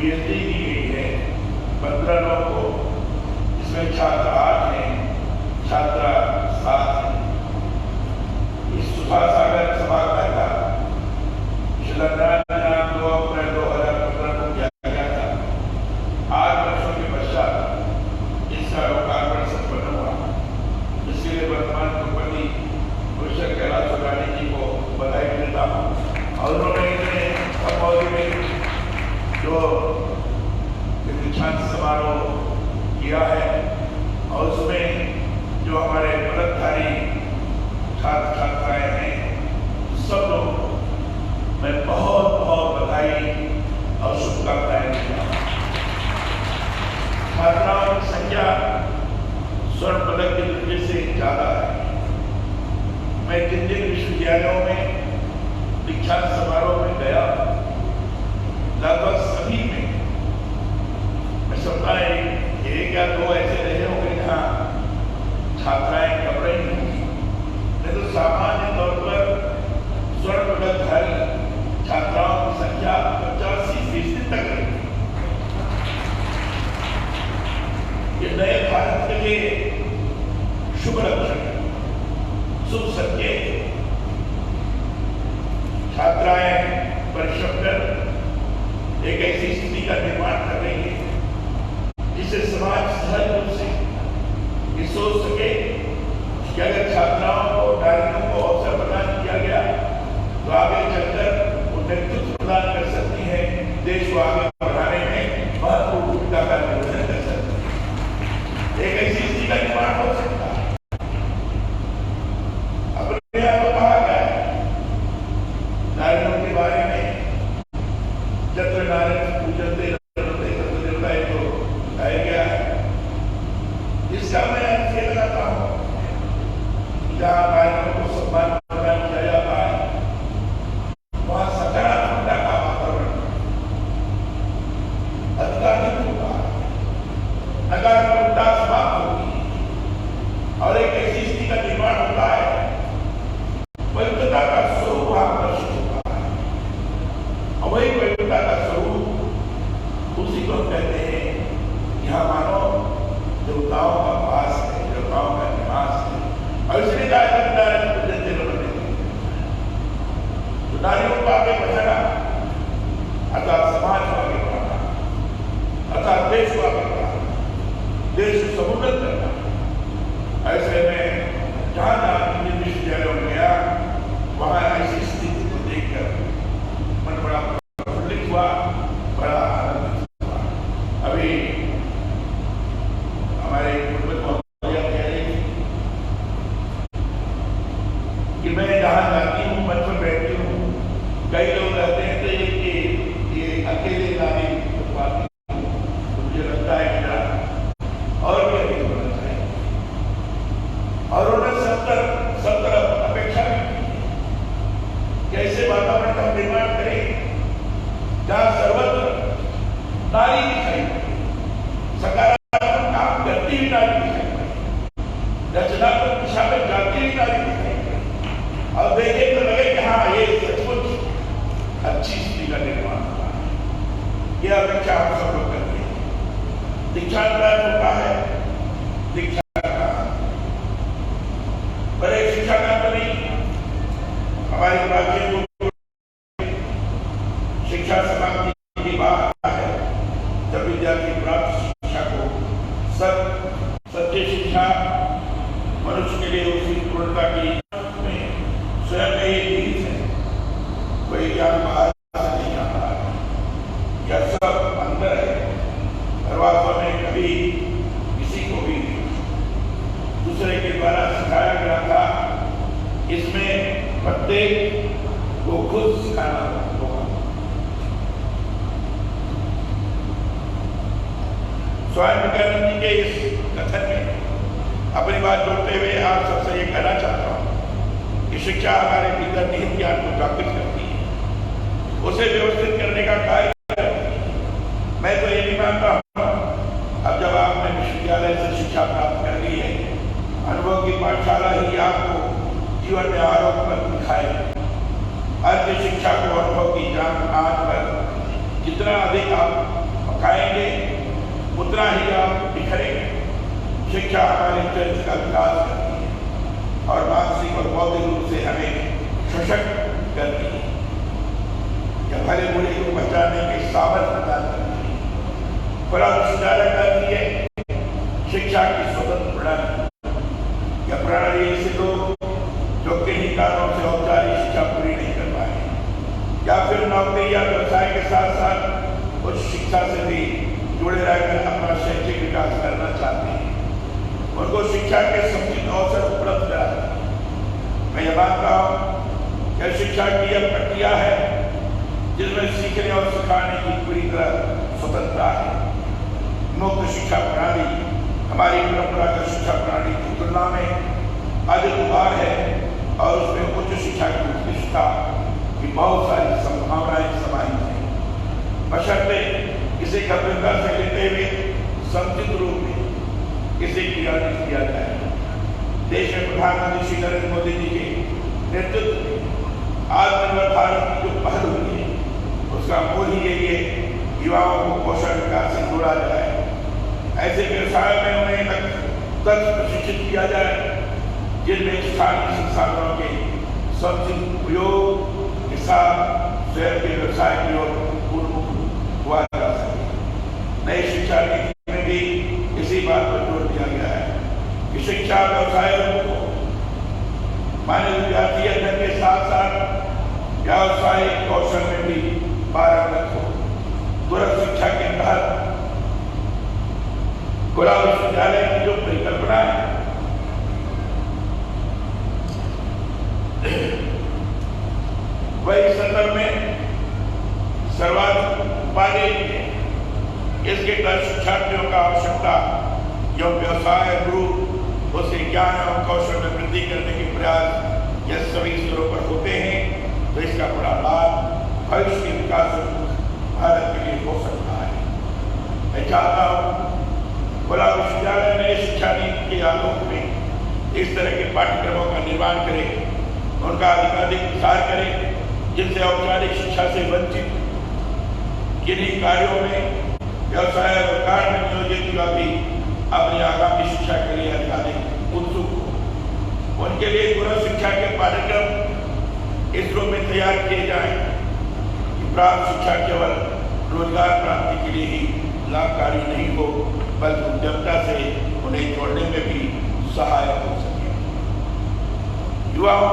PhD की गई है 15 लोगों को, इसमें छात्र 8 हैं, छात्रा 7 हैं। इस सुधा सागर सभागार का शिलान्यास 2 अप्रैल 2015 को किया गया था। 8 वर्षों के पश्चात इसका लोकार्पण संपन्न हुआ, जिसके लिए वर्तमान कुलपति प्रोफेसर कैलाश सोगानी जी को बधाई देता हूँ। और उन्होंने इतने कम अवधि में जो दीक्षांत समारोह किया है और उसमें जो हमारे पदकधारी छात्र छात्राएं हैं, सब लोग मैं बहुत बहुत बधाई और शुभकामनाएं देता हूँ। छात्राओं की संख्या स्वर्ण पदक के दर्जे से ज्यादा है। मैं केंद्रीय विश्वविद्यालयों में दीक्षांत समारोह में गया, लगभग सभी में मैं समझता है 1 या 2 ऐसे रहे होंगे जहाँ छात्राएं कम रही होंगी, नहीं तो सामान्य तौर पर स्वर्ण पदकधारी छात्राओं की संख्या 85% तक रही। ये नए भारत के लिए शुभ लक्षण है, शुभ संकेत। छात्राएं परिश्रम कर एक ऐसी स्थिति का निर्माण कर रही है जिससे समाज सहज रूप से ये सोच सके कि अगर छात्राओं को, नारियों को अवसर प्रदान किया गया तो आगे चलकर वो नेतृत्व प्रदान कर सकती है, देश को आगे बढ़ाने में महत्वपूर्ण भूमिका का निर्वहन कर सकती है। एक ऐसी स्थिति का निर्माण हो सकता है। अपने आप को कहा गया है नारियों के बारे में, जत्र नारी पूजनते देवता को बताया गया है। इसका मैं अर्थ ये लगाता हूँ, जहाँ नारियों को सम्मान प्रदान किया जाता है वहाँ सकारात्मकता का वातावरण अधिकारित होगा, नकारात्मकता समाप्त होगी और एक ऐसी स्थिति का निर्माण होता है, पवित्रता का स्वरूप वहां प्रदर्शित होता है। और वही पवित्रता का स्वरूप उसी को कहते हैं यहाँ मानो देवताओं का वास है, देवताओं का निवास है। और इसलिए नारियों को आगे बढ़ाना अर्थात समाज को आगे बढ़ाना, अर्थात देश को आगे बढ़ाना, देश को समुन्नत करना। ऐसे में जहां जहां विश्वविद्यालयों में गया वहां ऐसी स्थिति को देखकर मन बड़ा प्रफुल्लित हुआ, बड़ा आनंदित हुआ। अभी हमारे महोदया कह रही थी कि मैं जहां जाती हूँ, मंच पर बैठती हूँ, कई लोग रहते हैं तो ये अकेले गाने बात, मुझे लगता है कि और भी अधिक होना चाहिए। और उन्होंने सब तरफ अपेक्षा भी की कैसे वातावरण का निर्माण करें जहाँ सर्वत्र नारी दिखाई पड़े, सकारात्मक काम करती हुई नारी दिखाई पड़े, रचनात्मक दिशा में जाती हुई नारी दिखाई पड़े और देखे तो लगे कि हाँ ये सचमुच अच्छी स्थिति का निर्माण हुआ है। यह अपेक्षा हम सब लोग करते हैं। दीक्षांत होता है, दीक्षा का पर एक शिक्षा का तो नहीं, हमारी प्राचीन शिक्षा समाप्ति की बात है जब विद्यार्थी प्राप्त शिक्षा को सत्य शिक्षा मनुष्य के लिए उसकी पूर्णता की स्वयं का ये निहित है। कोई ज्ञान बाहर से नहीं आता है, यह सब अंदर है। और वास्तव में कभी किसी को भी दूसरे के द्वारा सिखाया गया था, इसमें प्रत्येक को खुद सिखाना होगा। स्वामी विवेकानंद जी के इस कथन में अपनी बात जोड़ते हुए आप सबसे ये कहना चाहता हूँ कि शिक्षा हमारे भीतर निहित ज्ञान को जागृत करती है, उसे व्यवस्थित करने का कार्य करती है। मैं तो ये भी मानता हूँ अब जब आपने विश्वविद्यालय से शिक्षा प्राप्त कर ली है, अनुभव की पाठशाला ही आपको जीवन में आरोप पर दिखाएगी। आज की शिक्षा को अनुभव की जान आज पर जितना अधिक आप खाएंगे उतना ही आप बिखरेंगे। शिक्षा हमारे चरित्र का विकास करती है और मानसिक और बौद्धिक रूप से हमें सशक्त करती है, या भले बुरे को पहचानने के सामर्थ्य प्रदान करती है। खुला विश्वविद्यालय करती है शिक्षा की स्वतंत्र प्रणाली, या प्रणाली ऐसे लोग जो किन्हीं कारणों से औपचारिक शिक्षा पूरी नहीं कर पाए या फिर नौकरी या व्यवसाय के साथ साथ उच्च शिक्षा से भी जुड़े रहकर अपना शैक्षिक विकास करना चाहते हैं, उनको शिक्षा के समुचित अवसर उपलब्ध कराना। मैं ये मानता हूँ कि शिक्षा की यह प्रक्रिया है जिसमें सीखने और सिखाने की पूरी तरह स्वतंत्रता है। मुक्त शिक्षा प्रणाली हमारी परंपरागत शिक्षा प्रणाली की तुलना में अधिक उदार है और उसमें उच्च शिक्षा की उत्कृष्टता की बहुत सारी संभावनाएं समाहित हैं, बशर्ते इसे गंभीरता से लेते हुए समुचित रूप में इसे क्रियान्वित किया जाए। देश में प्रधानमंत्री श्री नरेंद्र मोदी जी के नेतृत्व में आत्मनिर्भर भारत की जो पहल हुई है उसका मूल ही यही है युवाओं को कौशल विकास से जोड़ा जाए, ऐसे व्यवसाय में उन्हें दक्ष प्रशिक्षित किया जाए जिनमें स्थानीय संसाधनों के समुचित उपयोग के साथ स्वयं के व्यवसाय की ओर उन्मुख हुआ जा सके। नई शिक्षा नीति में भी इसी बात पर जोर दिया गया है कि शिक्षा व्यवसाय को मानव विद्यार्थी अध्ययन के साथ साथ व्यावसायिक कौशल में भी पारंगत हो। दूरस्थ शिक्षा के तहत खुला विश्वविद्यालय की जो परिकल्पना है वही संदर्भ में सर्वाधिक उपादेय है। इसके तहत शिक्षार्थियों का आवश्यकता एवं व्यवसाय रूप उसे ज्ञान एवं कौशल में वृद्धि करने के प्रयास यह सभी स्तरों पर होते हैं तो इसका बड़ा लाभ भविष्य के विकास भारत के लिए हो सकता है। मैं चाहता हूँ खुला विश्वविद्यालय में शिक्षा नीति के आलोक में इस तरह के पाठ्यक्रमों का निर्माण करें, उनका अधिकाधिक विस्तार करें जिनसे औपचारिक शिक्षा से वंचित किन्हीं कार्यों में व्यवसाय और कार्य में नियोजित युवा भी अपनी आगामी शिक्षा के लिए अधिकाधिक उत्सुक हो। उनके लिए दूरस्थ शिक्षा के पाठ्यक्रम इस रूप में तैयार किए जाएं कि प्राप्त शिक्षा केवल रोजगार प्राप्ति के लिए ही लाभकारी नहीं हो बल्कि उद्यमता से उन्हें जोड़ने में भी सहायक हो सके। युवाओं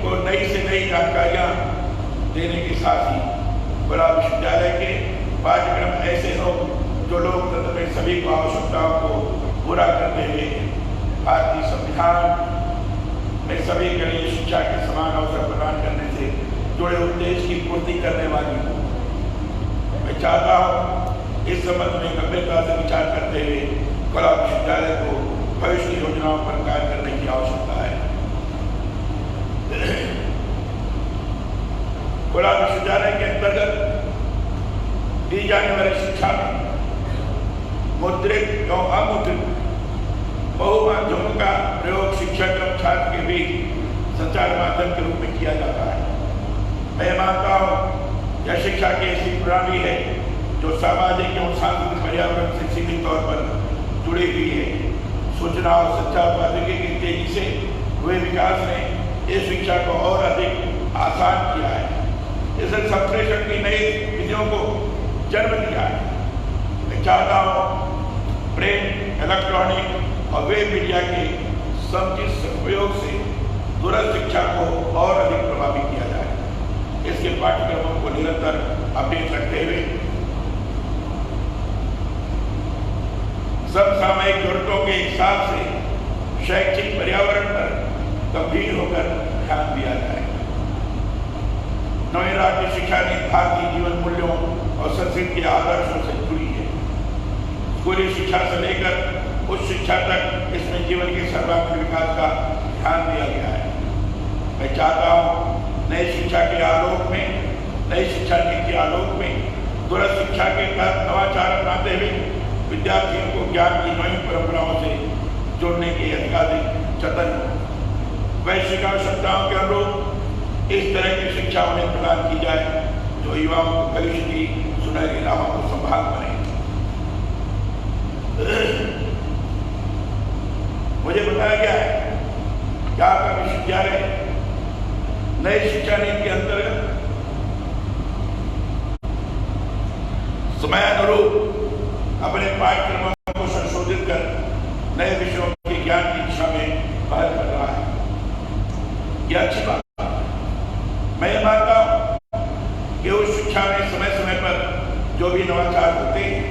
को नई से नई जानकारियां देने के साथ ही खुला विश्वविद्यालय के पाठ्यक्रम ऐसे हो जो लोकतंत्र में सभी को आवश्यकताओं को पूरा करते हुए भारतीय संविधान में सभी के लिए शिक्षा के समान अवसर प्रदान करने से जुड़े उद्देश्य की पूर्ति करने वाली हो। मैं चाहता हूँ इस संबंध में गंभीरता से विचार करते हुए खुला विश्वविद्यालय को भविष्य की योजनाओं पर कार्य करने की आवश्यकता है। खुला विश्वविद्यालय के अंतर्गत दी जाने वाली शिक्षा में मुद्रित एवं अमुद्रित बहुमाध्यमों का प्रयोग शिक्षक एवं छात्र के बीच संचार माध्यम के रूप में किया जाता है। मैं मानता हूँ यह शिक्षा की ऐसी प्रणाली है जो सामाजिक एवं सांस्कृतिक पर्यावरण से सीधे तौर पर जुड़ी हुई है। सूचना और संचार प्रौद्योगिकी की तेजी से हुए विकास ने इस शिक्षा को और अधिक आसान किया है। इसे संप्रेषण की नई विधियों को जन्म दिया है। मैं चाहता हूँ प्रिंट, इलेक्ट्रॉनिक और वेब मीडिया के समुचित उपयोग से दूरस्थ शिक्षा को और अधिक प्रभावी किया जाए। इसके पाठ्यक्रमों को निरंतर अपडेट रखते हुए समसामयिक जरूरतों के हिसाब से शैक्षिक पर्यावरण पर गंभीर होकर ध्यान दिया जाए। नई राज्य शिक्षा नीति भारतीय जीवन मूल्यों और संस्कृति के आदर्शों से जुड़ी है। स्कूली शिक्षा से लेकर उच्च शिक्षा तक इसमें जीवन के सर्वांगीण विकास का ध्यान दिया गया है। मैं चाहता हूँ नई शिक्षा के आलोक में, नई शिक्षा नीति के आलोक में दूरस्थ शिक्षा के तहत नवाचार अपनाते हुए विद्यार्थियों को ज्ञान की नई परंपराओं से जोड़ने के अधिकाधिक जतन हो। वैश्विक आवश्यकताओं के अनुरूप इस तरह की शिक्षा उन्हें प्रदान की जाए जो युवाओं को भविष्य की सुनहरी राहों को संभाल बने। बताया गया है कि आपका विश्वविद्यालय नई शिक्षा नीति के अंतर्गत समयानुरूप अपने पाठ्यक्रमों को संशोधित कर नए विषयों के ज्ञान की दिशा में पहल कर रहा है। यह अच्छी बात है। मैं ये मानता हूं कि उस शिक्षा में समय समय पर जो भी नवाचार होते हैं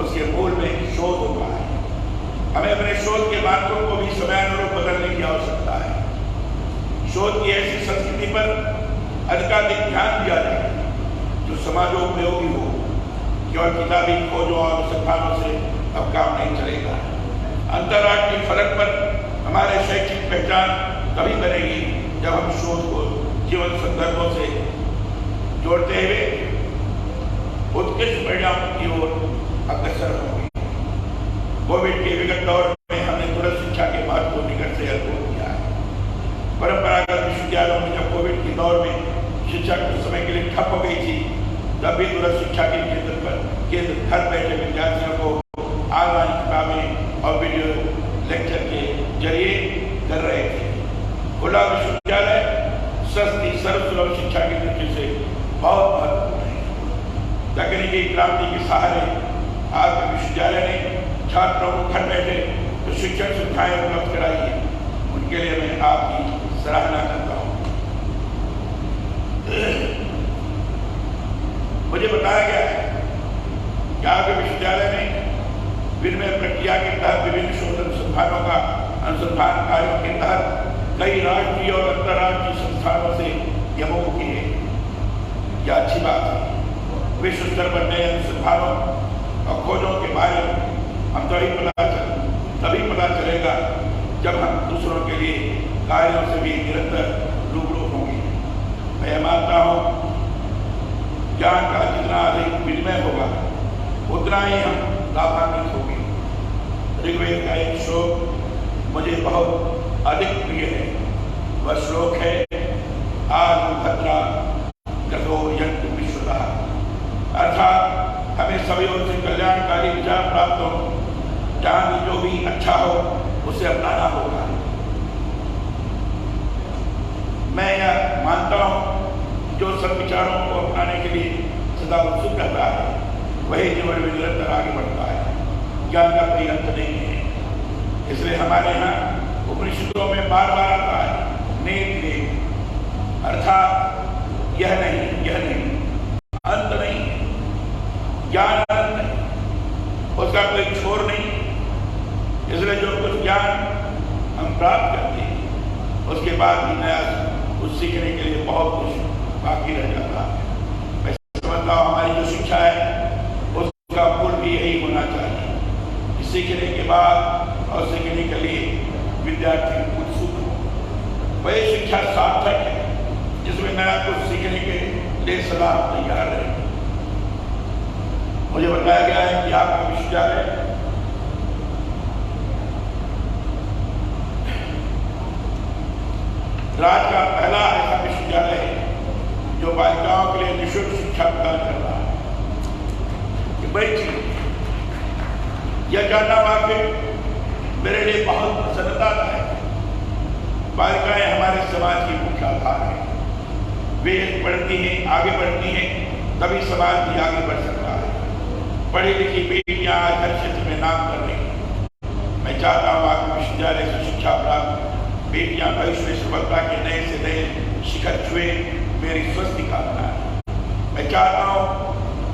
उसके मूल में शोध होता है। हमें अपने शोध के मार्गों को भी समयानुरूप बदलने की आवश्यकता है। शोध की ऐसी संस्कृति पर अधिकाधिक ध्यान दिया जाए जो समाजोपयोगी हो। केवल किताबी खोजों और अनुसंधानों से अब काम नहीं चलेगा। अंतर्राष्ट्रीय फलक पर हमारे शैक्षिक पहचान तभी बनेगी जब हम शोध को जीवन संदर्भों से जोड़ते हुए उत्कृष्ट परिणामों की ओर अग्रसर होंगे। कोविड के विगत दौर में हमने दूरस्थ शिक्षा के महत्व को निकट से अनुभव किया है। परंपरागत विश्वविद्यालयों में जब कोविड के दौर में शिक्षा कुछ समय के लिए ठप हो गई थी, तब भी दूरस्थ शिक्षा के केंद्र घर बैठे विद्यार्थियों को ऑनलाइन किताबें और वीडियो लेक्चर के जरिए कर रहे थे। खुला विश्वविद्यालय सस्ती सर्वसुलभ शिक्षा की दृष्टि से बहुत महत्वपूर्ण है। तकनीकी क्रांति के सहारे आज विश्वविद्यालय ने छात्रों को घर बैठे तो शिक्षण सुविधाएं उपलब्ध कराई है। उनके लिए मैं आपकी सराहना करता हूँ। मुझे बताया गया है कि आपके विश्वविद्यालय में विनिमय प्रक्रिया के तहत विभिन्न शोध अनुसंधानों का अनुसंधान कार्यों के तहत कई राष्ट्रीय और अंतर्राष्ट्रीय संस्थानों से यमों की है। यह अच्छी बात है। विश्व स्तर पर नए अनुसंधानों और खोजों के बारे में हम तभी पता चलेगा जब हम दूसरों के लिए कार्यों से भी निरंतर रूबरू होंगे। मैं मानता हूँ ज्ञान का जितना अधिक विनिमय होगा उतना ही हम लाभान्वित होंगे। ऋग्वेद का एक श्लोक मुझे बहुत अधिक प्रिय है। वह श्लोक है आदि भद्रा गतो यंतु विश्वतः, अर्थात हमें सभी ओर से कल्याणकारी विचार प्राप्त हो, जहां भी जो भी अच्छा हो उसे अपनाना होगा। मैं यह मानता हूं जो सब विचारों को अपनाने के लिए सदा उत्सुक रहता है वही जीवन में निरंतर आगे बढ़ता है। ज्ञान का कोई अंत नहीं है। इसलिए हमारे यहाँ उपनिषदों में बार बार आता है नेक नेक, अर्थात यह नहीं अंत नहीं, ज्ञान अंत नहीं, उसका कोई छोर नहीं। इसलिए जो कुछ ज्ञान हम प्राप्त करते हैं उसके बाद भी नया कुछ सीखने के लिए बहुत कुछ बाकी रह जाता है। मैं समझता हूँ हमारी जो शिक्षा है उसका मूल भी यही होना चाहिए कि सीखने के बाद और सीखने के लिए विद्यार्थी उत्सुक हो। वही शिक्षा सार्थक है जिसमें नया कुछ सीखने के लिए सदा तैयार रहे। मुझे बताया गया है कि आपका विश्वविद्यालय राज्य का पहला ऐसा विश्वविद्यालय है जो बालिकाओं के लिए निःशुल्क शिक्षा प्रदान कर रहा है। कि बड़ी चीज यह जानना वाकई मेरे लिए बहुत प्रसन्नता है। बालिकाएं हमारे समाज की मुख्य आधार है। वे पढ़ती हैं, आगे बढ़ती हैं, तभी समाज भी आगे बढ़ सकता है। पढ़ी लिखी बेटियां आज हर क्षेत्र में नाम कर रही हैं। मैं चाहता हूँ आपके विश्वविद्यालय से शिक्षा प्राप्त बेटियां भविष्य में सफलता के नए से नए शिखर छुए, मेरी स्वस्थ कामना है। मैं चाहता हूँ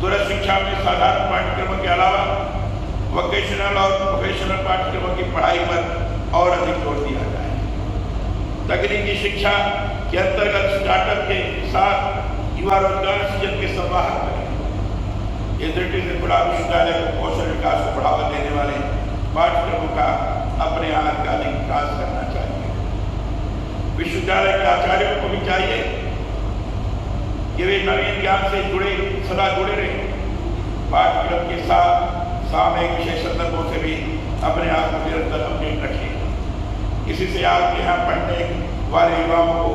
दूरस्थ शिक्षा में साधारण पाठ्यक्रमों के अलावा वोकेशनल और प्रोफेशनल पाठ्यक्रमों की पढ़ाई पर और अधिक जोर दिया जाए। तकनीकी शिक्षा के अंतर्गत स्टार्टअप के साथ युवा रोजगार सृजन के संवाहक बने। इस दृष्टि से खुला विश्वविद्यालय को कौशल विकास को बढ़ावा देने वाले पाठ्यक्रमों का अपने यहाँ अधिकाधिक विकास करना चाहिए। विश्वविद्यालय के आचार्यों को भी चाहिए कि वे नवीन ज्ञान से सदा जुड़े रहे। पाठ्यक्रम के साथ सामयिक विषय संदर्भों से भी अपने आप को निरंतर अपडेट रखें। इसी से आपके यहाँ पढ़ने वाले युवाओं को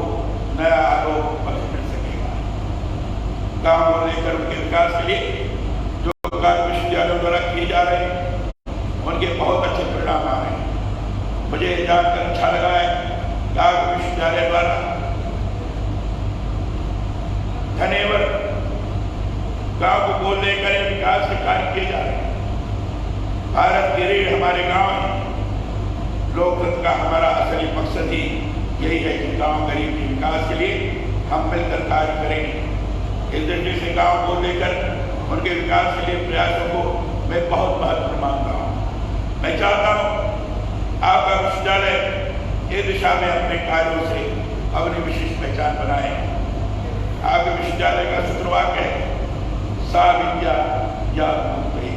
नया आलोक मिल सकेगा। गांव को लेकर उनके विकास के लिए जो कार्य विश्वविद्यालयों द्वारा किए जा रहे हैं उनके बहुत अच्छे परिणाम आ रहे हैं। मुझे जानकर की रीढ़ हमारे गांव है। लोकतंत्र का हमारा असली मकसद ही यही है कि गांव गरीब के विकास के लिए हम मिलकर कार्य करेंगे। इस दृष्टि से गांव को लेकर उनके विकास के लिए प्रयासों को मैं बहुत महत्व मानता हूँ। मैं चाहता हूँ आपका विश्वविद्यालय इस दिशा में अपने कार्यों से अपनी विशिष्ट पहचान बनाए। आपके विश्वविद्यालय का सूत्रवाक्य है सा विद्या या मुक्ति,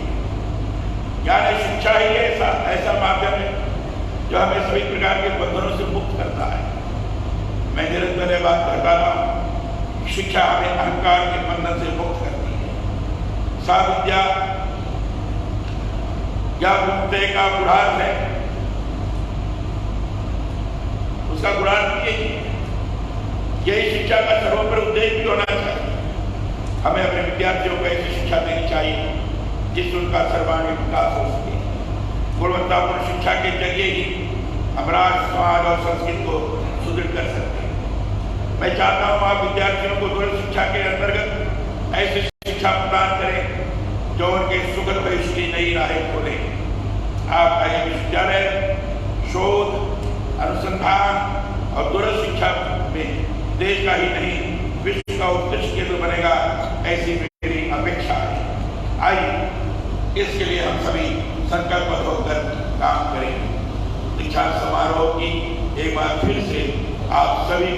यानी शिक्षा ही ऐसा माध्यम है जो हमें सभी प्रकार के बंधनों से मुक्त करता है। मैं निरंतर यह बात करता हूँ, शिक्षा हमें अहंकार के बंधन से मुक्त करती है। सा विद्या या मुक्ति का गुणार्थ है, उसका गुणार्थ यही शिक्षा का सर्वोपरि उद्देश्य भी होना चाहिए। हमें अपने विद्यार्थियों को ऐसी शिक्षा देनी चाहिए जिससे उनका सर्वांगीण विकास हो सके। गुणवत्तापूर्ण शिक्षा के जरिए ही हम राष्ट्र, समाज और संस्कृति को सुदृढ़ कर सकते हैं। मैं चाहता हूँ आप विद्यार्थियों को दूर शिक्षा के अंतर्गत ऐसी शिक्षा प्रदान करें जो उनके सुखद भविष्य की नई राहें खोले। आपका यह विश्वविद्यालय शोध, अनुसंधान और दूरस्थ शिक्षा में देश का ही नहीं विश्व का उत्कृष्ट केंद्र बनेगा, ऐसी मेरी अपेक्षा है। आइए इसके लिए हम सभी संकल्पबद्ध होकर काम करें। दीक्षांत समारोह की एक बार फिर से आप सभी